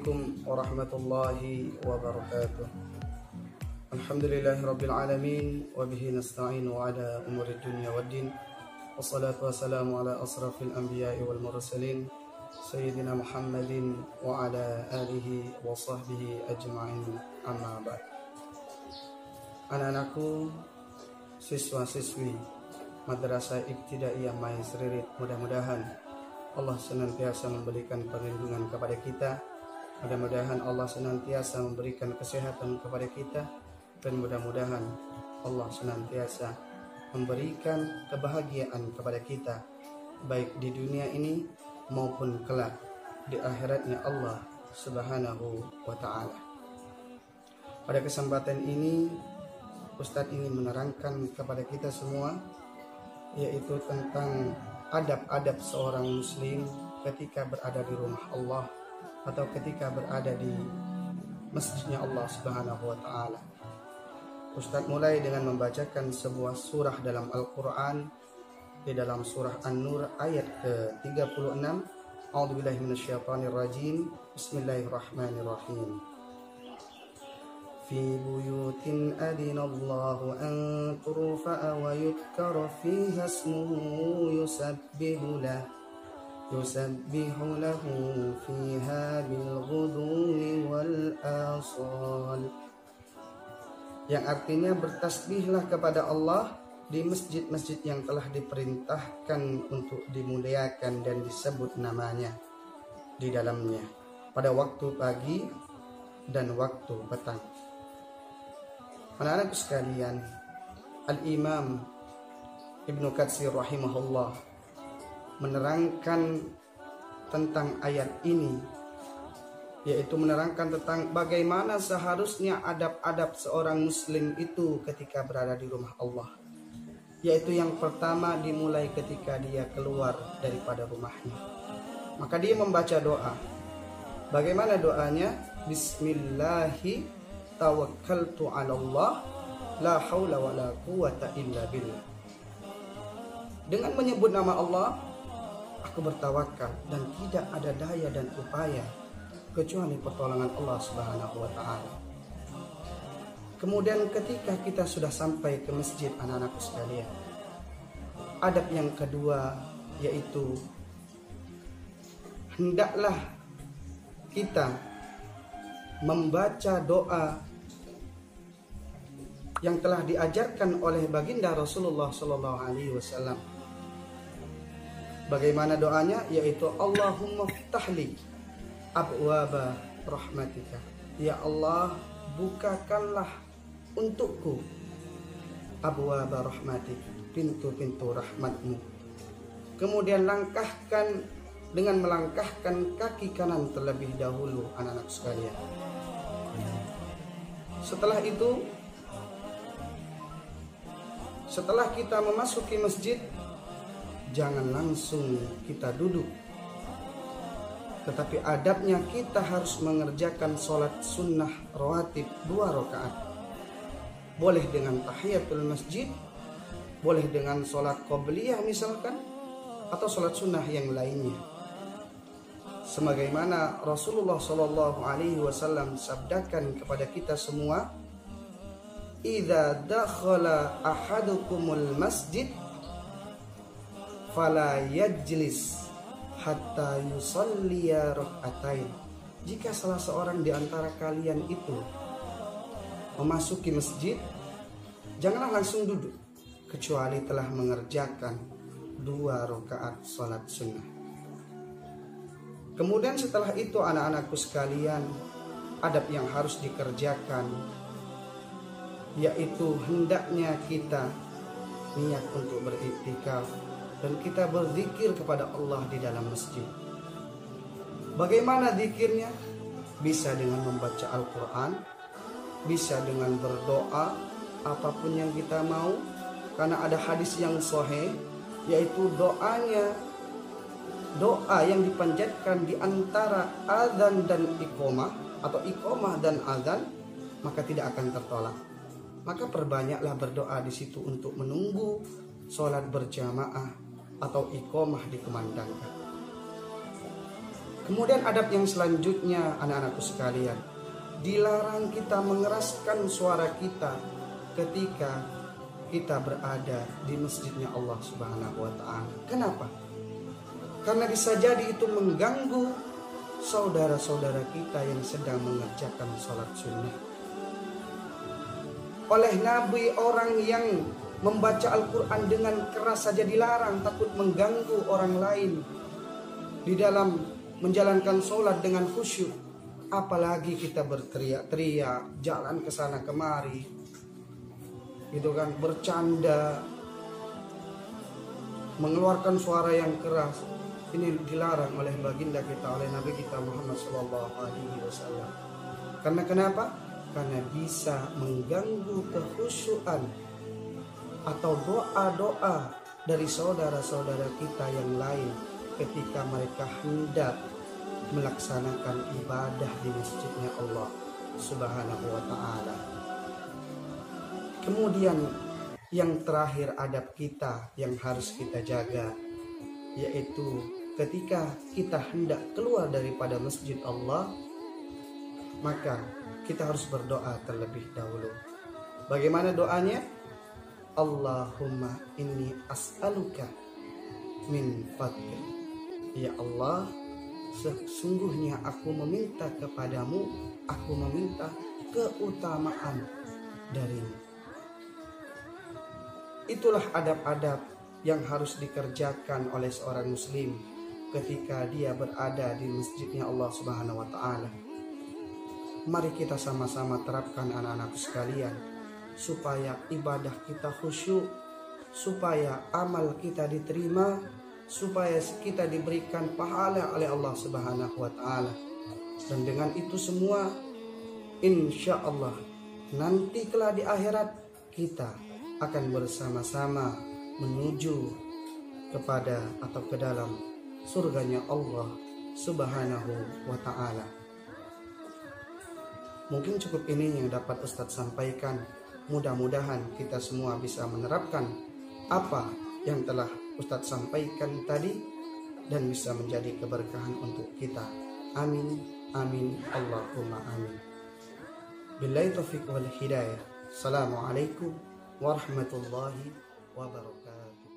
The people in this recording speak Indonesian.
Assalamualaikum warahmatullahi wabarakatuh. Alhamdulillahirabbil alamin wa bihi nasta'inu ala umuri dunya waddin. Wassalatu wassalamu ala asrafil anbiya'i wal mursalin sayyidina Muhammadin wa ala alihi wa sahbihi ajma'in. Amma ba'd. Anak-anakku, siswa-siswi Madrasah Ibtidaiyah Maisririt, mudah-mudahan Allah senantiasa memberikan perlindungan kepada kita. Mudah-mudahan Allah senantiasa memberikan kesehatan kepada kita, dan mudah-mudahan Allah senantiasa memberikan kebahagiaan kepada kita, baik di dunia ini maupun kelak di akhiratnya Allah Subhanahu wa ta'ala. Pada kesempatan ini Ustadz ingin menerangkan kepada kita semua, yaitu tentang adab-adab seorang muslim ketika berada di rumah Allah atau ketika berada di masjidnya Allah Subhanahu wa ta'ala. Ustadz mulai dengan membacakan sebuah surah dalam Al-Quran, di dalam surah An-Nur ayat ke-36. A'udzubillahi minasyaitonirrajim. Bismillahirrahmanirrahim. Fi buyutin adinallahu an turfa'a wa yudhkara fiha ismuhu yusabbihu lahu fiha bilghudwi wal asal. Yang artinya, bertasbihlah kepada Allah di masjid-masjid yang telah diperintahkan untuk dimuliakan dan disebut namanya di dalamnya pada waktu pagi dan waktu petang. Anak-anakku sekalian, Al-Imam Ibnu Katsir rahimahullah menerangkan tentang ayat ini, yaitu menerangkan tentang bagaimana seharusnya adab-adab seorang muslim itu ketika berada di rumah Allah. Yaitu yang pertama dimulai ketika dia keluar daripada rumahnya, maka dia membaca doa. Bagaimana doanya? Bismillahi tawakkaltu 'ala Allah, la haula wala quwata illa billah. Dengan menyebut nama Allah, aku bertawakal dan tidak ada daya dan upaya kecuali pertolongan Allah Subhanahu wa ta'ala. Kemudian ketika kita sudah sampai ke masjid, anak-anakku sekalian, adab yang kedua yaitu hendaklah kita membaca doa yang telah diajarkan oleh baginda Rasulullah sallallahu alaihi wasallam. Bagaimana doanya? Yaitu Allahumma ftahli abwaba rahmatika. Ya Allah, bukakanlah untukku abwaba rahmatik, pintu-pintu rahmatmu. Kemudian langkahkan dengan melangkahkan kaki kanan terlebih dahulu, anak-anak sekalian. Setelah itu, setelah kita memasuki masjid, jangan langsung kita duduk, tetapi adabnya kita harus mengerjakan sholat sunnah rawatib 2 rakaat. Boleh dengan tahiyatul masjid, boleh dengan sholat qobliyah misalkan, atau sholat sunnah yang lainnya. Sebagaimana Rasulullah Shallallahu Alaihi Wasallam sabdakan kepada kita semua, "Idza dakhala ahadukumul masjid, fala yajlis hatta yusalliya rak'atain." Jika salah seorang di antara kalian itu memasuki masjid, janganlah langsung duduk kecuali telah mengerjakan 2 rakaat salat sunnah. Kemudian setelah itu, anak-anakku sekalian, adab yang harus dikerjakan yaitu hendaknya kita niat untuk beriktikaf dan kita berzikir kepada Allah di dalam masjid. Bagaimana zikirnya? Bisa dengan membaca Al-Quran, bisa dengan berdoa apapun yang kita mau, karena ada hadis yang sahih, yaitu doa yang dipanjatkan di antara azan dan iqamah atau iqamah dan azan, maka tidak akan tertolak. Maka perbanyaklah berdoa di situ untuk menunggu sholat berjamaah atau iqamah dikumandangkan. Kemudian adab yang selanjutnya, anak-anakku sekalian, dilarang kita mengeraskan suara kita ketika kita berada di masjidnya Allah Subhanahu wa Ta'ala. Kenapa? Karena bisa jadi itu mengganggu saudara-saudara kita yang sedang mengerjakan sholat sunnah. Oleh Nabi, orang yang membaca Al-Quran dengan keras saja dilarang, takut mengganggu orang lain di dalam menjalankan sholat dengan khusyuk. Apalagi kita berteriak-teriak, jalan ke sana kemari, gitu kan, bercanda, mengeluarkan suara yang keras. Ini dilarang oleh baginda kita, oleh Nabi kita Muhammad SAW. Karena kenapa? Karena bisa mengganggu kekhusyuan atau doa-doa dari saudara-saudara kita yang lain ketika mereka hendak melaksanakan ibadah di masjidnya Allah Subhanahu wa Ta'ala. Kemudian yang terakhir, adab kita yang harus kita jaga, yaitu ketika kita hendak keluar daripada masjid Allah, maka kita harus berdoa terlebih dahulu. Bagaimana doanya? Allahumma inni as'aluka min fadlik. Ya Allah, sesungguhnya aku meminta kepadamu, aku meminta keutamaan darimu. Itulah adab-adab yang harus dikerjakan oleh seorang muslim ketika dia berada di masjidnya Allah Subhanahu wa Ta'ala. Mari kita sama-sama terapkan, anak-anakku sekalian, supaya ibadah kita khusyuk, supaya amal kita diterima, supaya kita diberikan pahala oleh Allah Subhanahu wa Ta'ala. Dan dengan itu semua, insya Allah nanti kelak di akhirat kita akan bersama-sama menuju kepada atau ke dalam surganya Allah Subhanahu wa Ta'ala. Mungkin cukup ini yang dapat Ustadz sampaikan. Mudah-mudahan kita semua bisa menerapkan apa yang telah Ustadz sampaikan tadi dan bisa menjadi keberkahan untuk kita. Amin, amin, Allahumma amin. Billahi taufiq wal hidayah. Assalamualaikum warahmatullahi wabarakatuh.